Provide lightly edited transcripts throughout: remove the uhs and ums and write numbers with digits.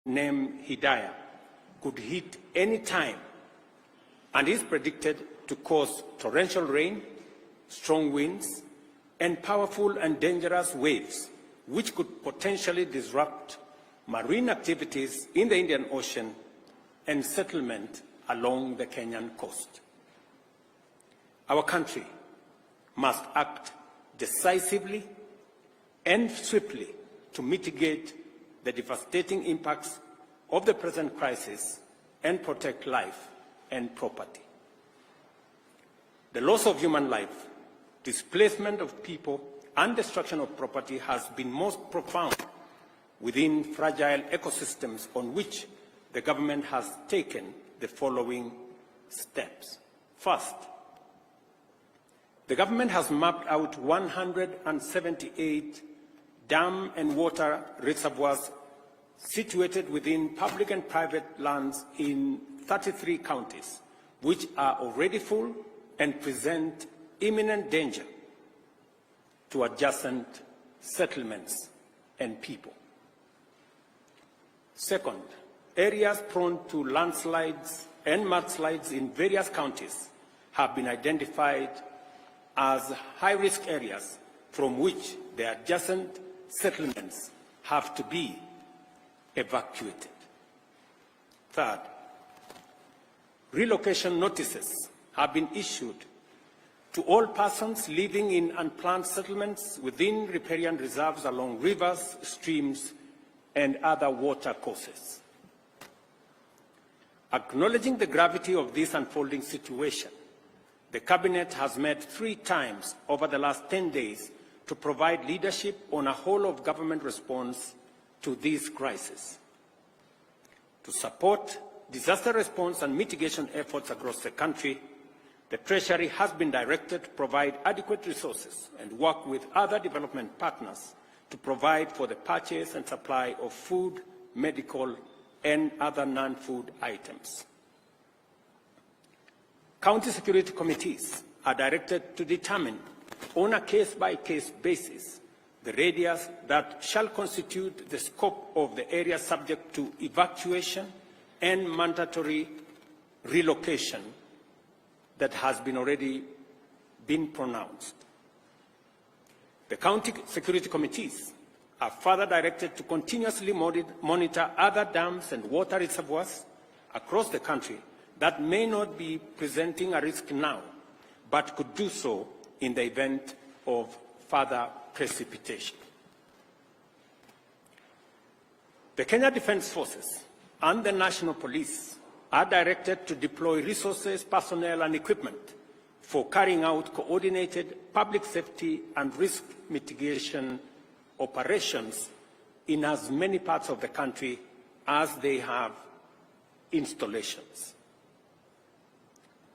named Hidayah could hit any time and is predicted to cause torrential rain, strong winds, and powerful and dangerous waves, which could potentially disrupt marine activities in the Indian Ocean and settlement along the Kenyan coast. Our country must act decisively and swiftly to mitigate the devastating impacts of the present crisis and protect life and property. The loss of human life, displacement of people, and destruction of property has been most profound within fragile ecosystems on which the government has taken the following steps. First, the government has mapped out 178 dam and water reservoirs situated within public and private lands in 33 counties, which are already full and present imminent danger to adjacent settlements and people. Second, areas prone to landslides and mudslides in various counties have been identified as high-risk areas from which the adjacent settlements have to be evacuated. Third, relocation notices have been issued to all persons living in unplanned settlements within riparian reserves along rivers, streams, and other water courses. Acknowledging the gravity of this unfolding situation, the Cabinet has met 3 times over the last 10 days to provide leadership on a whole-of-government response to this crisis. To support disaster response and mitigation efforts across the country, the Treasury has been directed to provide adequate resources and work with other development partners to provide for the purchase and supply of food, medical, and other non-food items. County security committees are directed to determine on a case-by-case basis the radius that shall constitute the scope of the area subject to evacuation and mandatory relocation that has already been pronounced. The county security committees are further directed to continuously monitor other dams and water reservoirs across the country that may not be presenting a risk now, but could do so in the event of further precipitation. The Kenya Defence Forces and the National Police are directed to deploy resources, personnel, and equipment for carrying out coordinated public safety and risk mitigation operations in as many parts of the country as they have installations.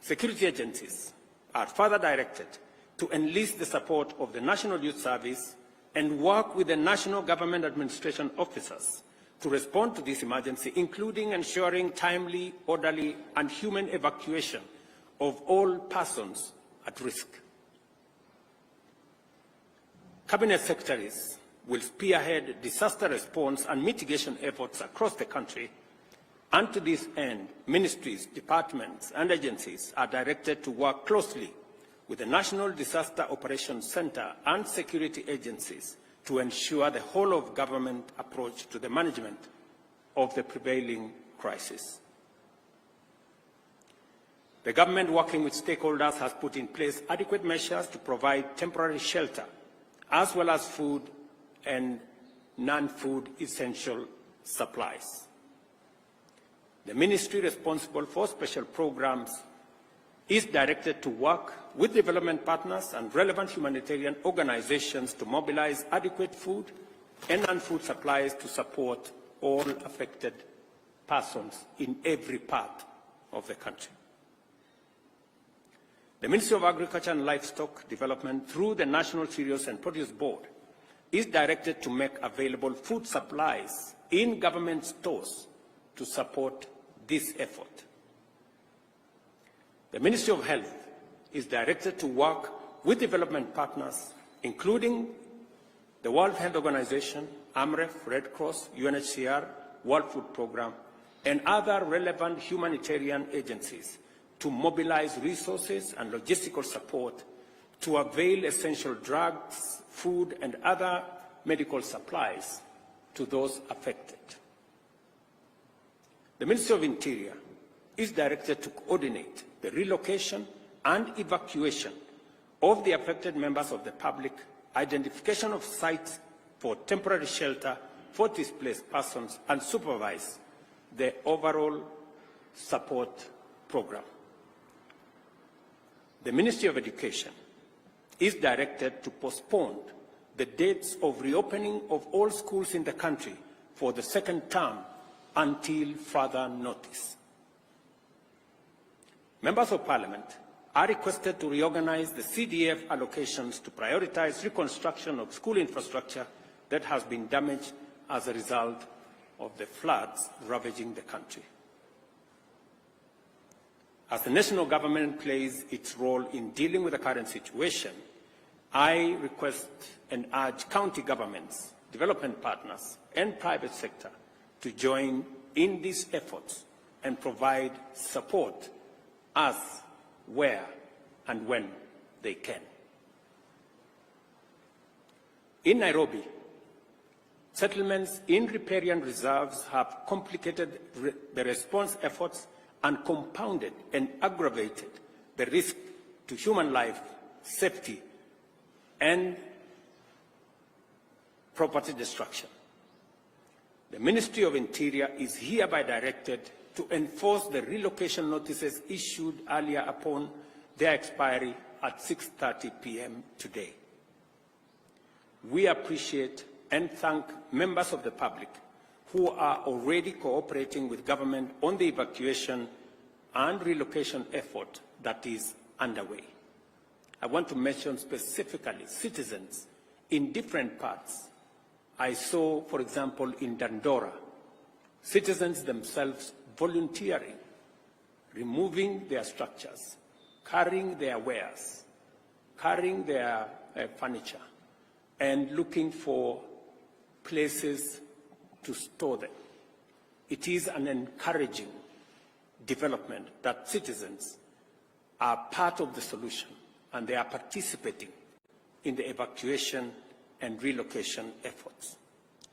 Security agencies are further directed to enlist the support of the National Youth Service and work with the National Government Administration officers to respond to this emergency, including ensuring timely, orderly, and human evacuation of all persons at risk. Cabinet secretaries will spearhead disaster response and mitigation efforts across the country, and to this end, ministries, departments, and agencies are directed to work closely with the National Disaster Operations Center and security agencies to ensure the whole-of-government approach to the management of the prevailing crisis. The government, working with stakeholders, has put in place adequate measures to provide temporary shelter, as well as food and non-food essential supplies. The ministry responsible for special programs is directed to work with development partners and relevant humanitarian organizations to mobilize adequate food and non-food supplies to support all affected persons in every part of the country. The Ministry of Agriculture and Livestock Development, through the National Cereals and Produce Board, is directed to make available food supplies in government stores to support this effort. The Ministry of Health is directed to work with development partners, including the World Health Organization, AMREF, Red Cross, UNHCR, World Food Programme, and other relevant humanitarian agencies to mobilize resources and logistical support to avail essential drugs, food, and other medical supplies to those affected. The Ministry of Interior is directed to coordinate the relocation and evacuation of the affected members of the public, identification of sites for temporary shelter for displaced persons, and supervise the overall support program. The Ministry of Education is directed to postpone the dates of reopening of all schools in the country for the second term until further notice. Members of Parliament are requested to reorganize the CDF allocations to prioritize reconstruction of school infrastructure that has been damaged as a result of the floods ravaging the country. As the national government plays its role in dealing with the current situation, I request and urge county governments, development partners, and private sector to join in these efforts and provide support as, where, and when they can. In Nairobi, settlements in riparian reserves have complicated the response efforts and compounded and aggravated the risk to human life, safety, and property destruction. The Ministry of Interior is hereby directed to enforce the relocation notices issued earlier upon their expiry at 6:30 p.m. today. We appreciate and thank members of the public who are already cooperating with government on the evacuation and relocation effort that is underway. I want to mention specifically citizens in different parts. I saw, for example, in Dandora, citizens themselves volunteering, removing their structures, carrying their wares, carrying their furniture, and looking for places to store them. It is an encouraging development that citizens are part of the solution and they are participating in the evacuation and relocation efforts.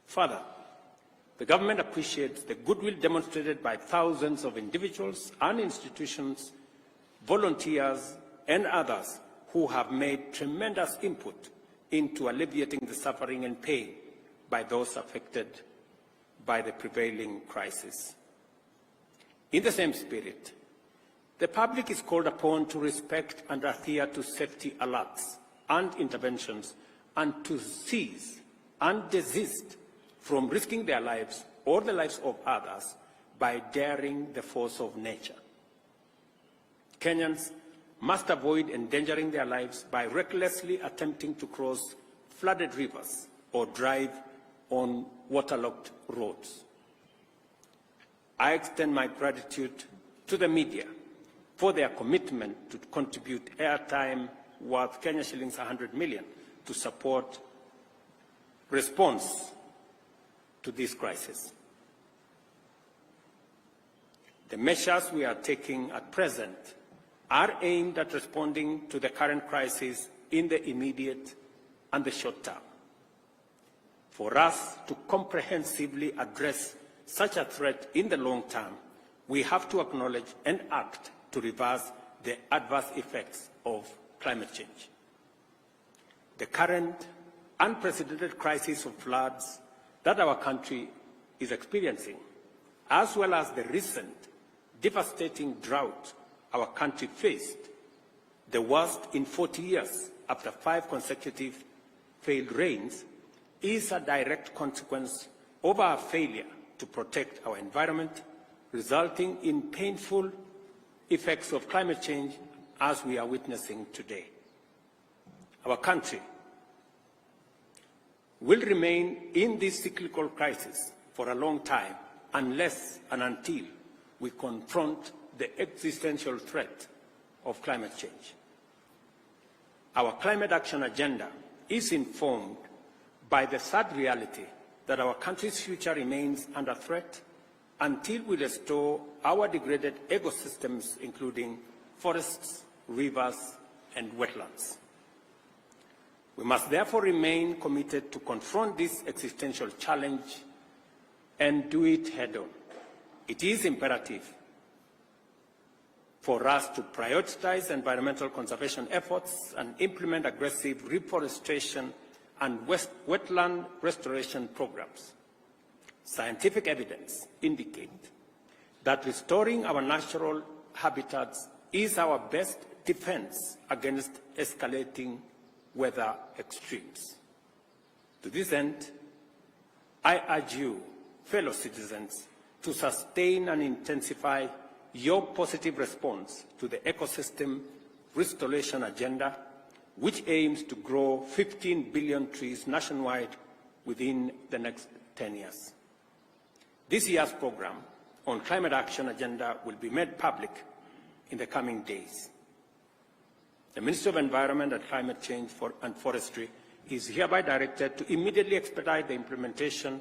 Further, the government appreciates the goodwill demonstrated by thousands of individuals and institutions, volunteers, and others who have made tremendous input into alleviating the suffering and pain by those affected by the prevailing crisis. In the same spirit, the public is called upon to respect and adhere to safety alerts and interventions and to cease and desist from risking their lives or the lives of others by daring the force of nature. Kenyans must avoid endangering their lives by recklessly attempting to cross flooded rivers or drive on waterlogged roads. I extend my gratitude to the media for their commitment to contribute airtime worth Kenya shillings 100 million to support response to this crisis. The measures we are taking at present are aimed at responding to the current crisis in the immediate and the short term. For us to comprehensively address such a threat in the long term, we have to acknowledge and act to reverse the adverse effects of climate change. The current unprecedented crisis of floods that our country is experiencing, as well as the recent devastating drought our country faced, the worst in 40 years after 5 consecutive failed rains, is a direct consequence of our failure to protect our environment, resulting in painful effects of climate change as we are witnessing today. Our country will remain in this cyclical crisis for a long time unless and until we confront the existential threat of climate change. Our climate action agenda is informed by the sad reality that our country's future remains under threat until we restore our degraded ecosystems, including forests, rivers, and wetlands. We must therefore remain committed to confront this existential challenge and do it head-on. It is imperative for us to prioritize environmental conservation efforts and implement aggressive reforestation and wetland restoration programs. Scientific evidence indicates that restoring our natural habitats is our best defense against escalating weather extremes. To this end, I urge you, fellow citizens, to sustain and intensify your positive response to the ecosystem restoration agenda, which aims to grow 15 billion trees nationwide within the next 10 years. This year's program on climate action agenda will be made public in the coming days. The Ministry of Environment and Climate Change and Forestry is hereby directed to immediately expedite the implementation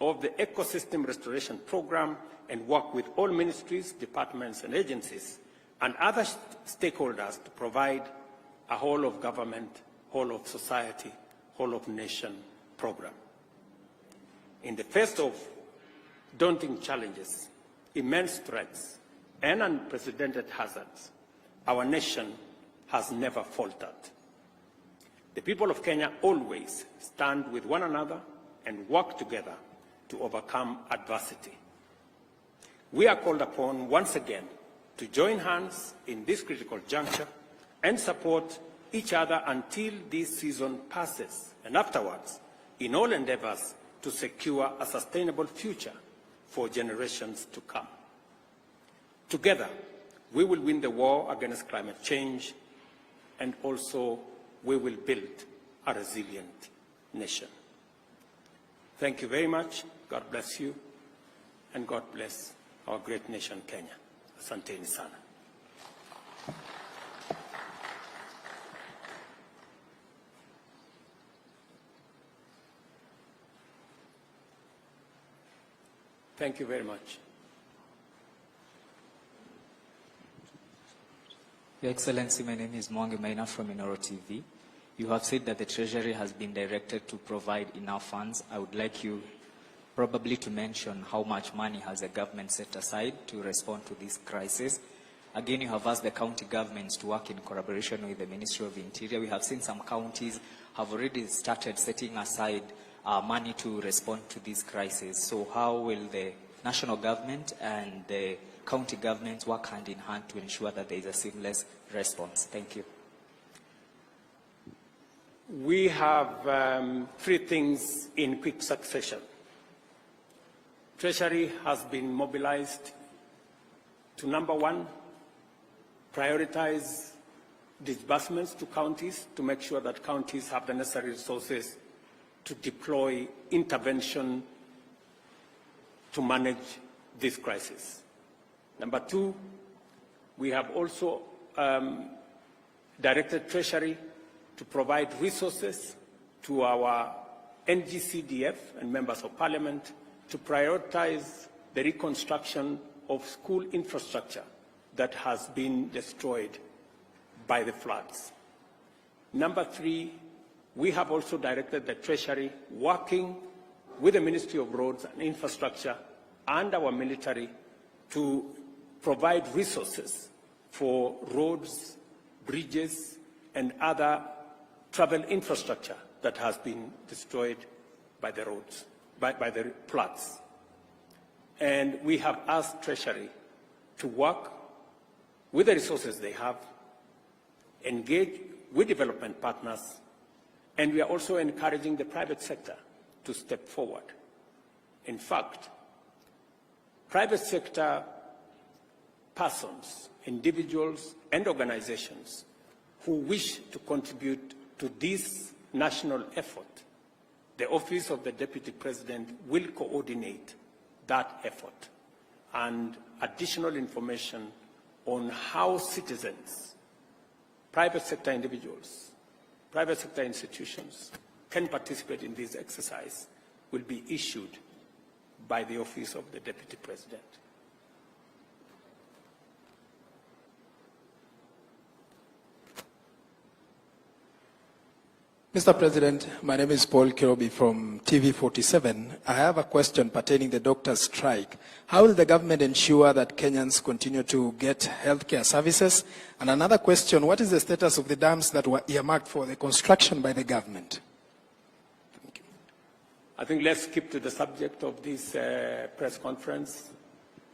of the Ecosystem Restoration Program and work with all ministries, departments, and agencies and other stakeholders to provide a whole of government, whole of society, whole of nation program. In the face of daunting challenges, immense threats, and unprecedented hazards, our nation has never faltered. The people of Kenya always stand with one another and work together to overcome adversity. We are called upon once again to join hands in this critical juncture and support each other until this season passes, and afterwards, in all endeavors to secure a sustainable future for generations to come. Together, we will win the war against climate change, and also we will build a resilient nation. Thank you very much. God bless you, and God bless our great nation, Kenya. Asanteni sana. Thank you very much. Your Excellency, my name is Mwangi Maina from Minoro TV. You have said that the Treasury has been directed to provide enough funds. I would like you probably to mention how much money has the government set aside to respond to this crisis. Again, you have asked the county governments to work in collaboration with the Ministry of Interior. We have seen some counties have already started setting aside money to respond to this crisis. So how will the national government and the county governments work hand in hand to ensure that there is a seamless response? Thank you. We have three things in quick succession. Treasury has been mobilized to, number one, prioritize disbursements to counties to make sure that counties have the necessary resources to deploy intervention to manage this crisis. Number two, we have also directed Treasury to provide resources to our NGCDF and members of parliament to prioritize the reconstruction of school infrastructure that has been destroyed by the floods. Number three, we have also directed the Treasury, working with the Ministry of Roads and Infrastructure and our military, to provide resources for roads, bridges, and other travel infrastructure that has been destroyed by the roads, by the floods. And we have asked Treasury to work with the resources they have, engage with development partners, and we are also encouraging the private sector to step forward. In fact, private sector persons, individuals, and organizations who wish to contribute to this national effort, the Office of the Deputy President will coordinate that effort, and additional information on how citizens, private sector individuals, private sector institutions can participate in this exercise will be issued by the Office of the Deputy President. Mr. President, my name is Paul Kirobi from TV47. I have a question pertaining the doctor's strike. How will the government ensure that Kenyans continue to get healthcare services? And another question, what is the status of the dams that were earmarked for the construction by the government? Thank you. I think let's skip to the subject of this press conference.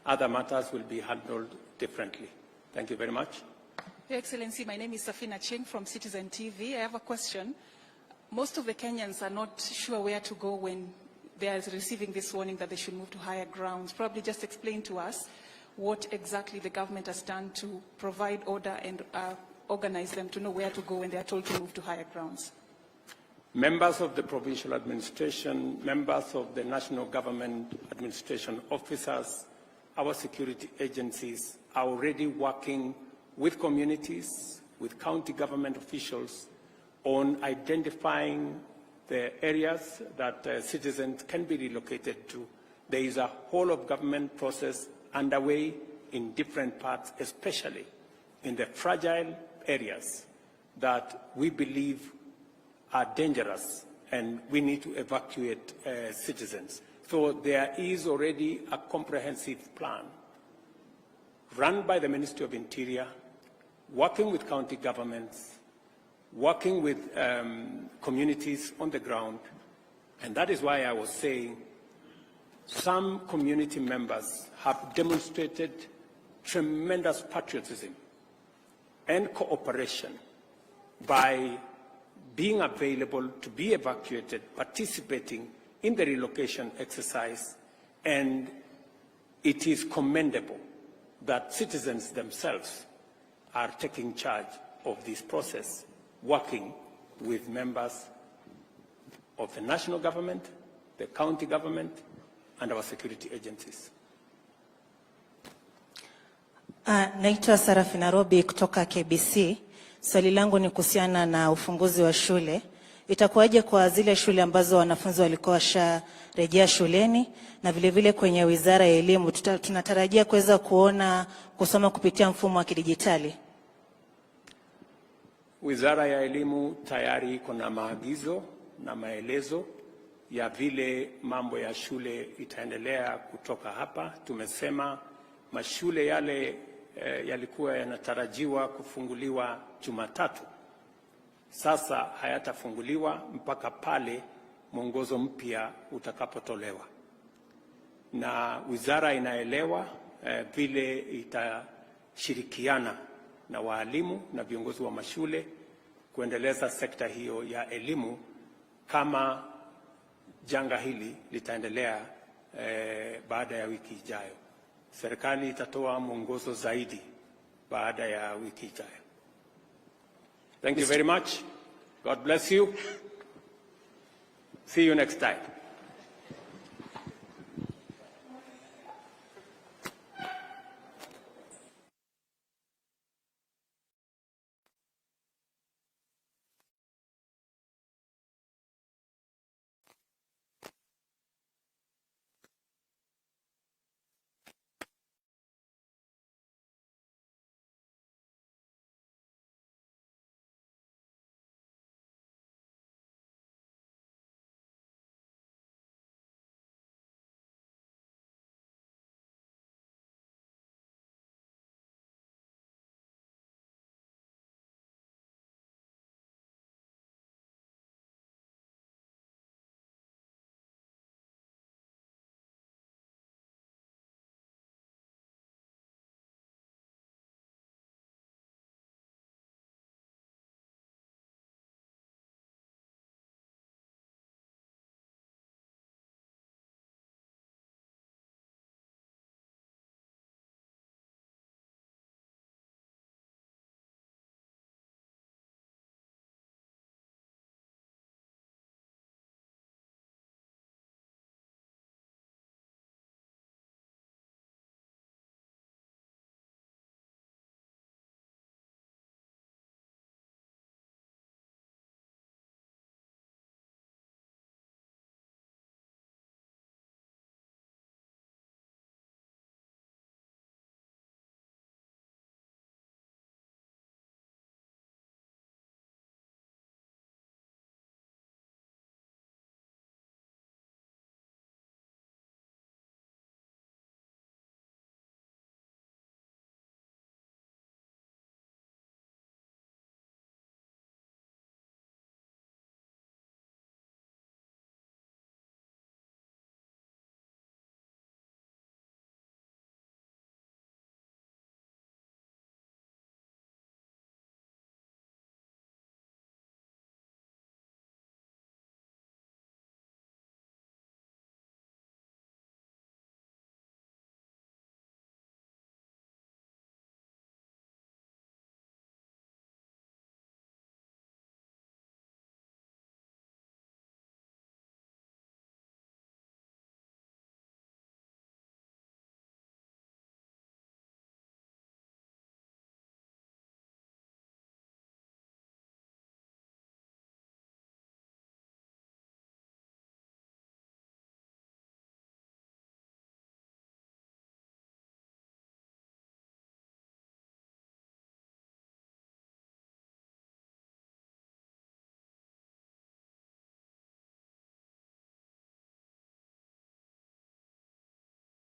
Other matters will be handled differently. Thank you very much. Your Excellency, my name is Safina Cheng from Citizen TV. I have a question. Most of the Kenyans are not sure where to go when they are receiving this warning that they should move to higher grounds. Probably just explain to us what exactly the government has done to provide order and organize them to know where to go when they are told to move to higher grounds. Members of the provincial administration, members of the national government administration officers, our security agencies are already working with communities, with county government officials, on identifying the areas that citizens can be relocated to. There is a whole of government process underway in different parts, especially in the fragile areas that we believe are dangerous and we need to evacuate citizens. So there is already a comprehensive plan run by the Ministry of Interior, working with county governments, working with communities on the ground, and that is why I was saying some community members have demonstrated tremendous patriotism and cooperation by being available to be evacuated, participating in the relocation exercise, and it is commendable that citizens themselves are taking charge of this process, working with members of the national government, the county government, and our security agencies. Naitwa Sarafina Robi kutoka KBC. Swali langu ni kuhusiana na ufunguzi wa shule. Itakuwaje kwa zile shule ambazo wanafunzi walikuwa washarejea shuleni, na vile vile kwenye Wizara ya Elimu tunatarajia kuweza kuona kusoma kupitia mfumo wa kidijitali? Wizara ya Elimu tayari kuna maagizo na maelezo ya vile mambo ya shule itaendelea kutoka hapa. Tumesema mashule yale yalikuwa yanatarajiwa kufunguliwa Jumatatu, sasa hayatafunguliwa mpaka pale mwongozo mpya utakapotolewa, na wizara inaelewa vile itashirikiana na walimu na viongozi wa mashule kuendeleza sekta hiyo ya elimu kama janga hili litaendelea baada ya wiki ijayo. Serikali itatoa mwongozo zaidi baada ya wiki ijayo. Thank you very much. God bless you. See you next time.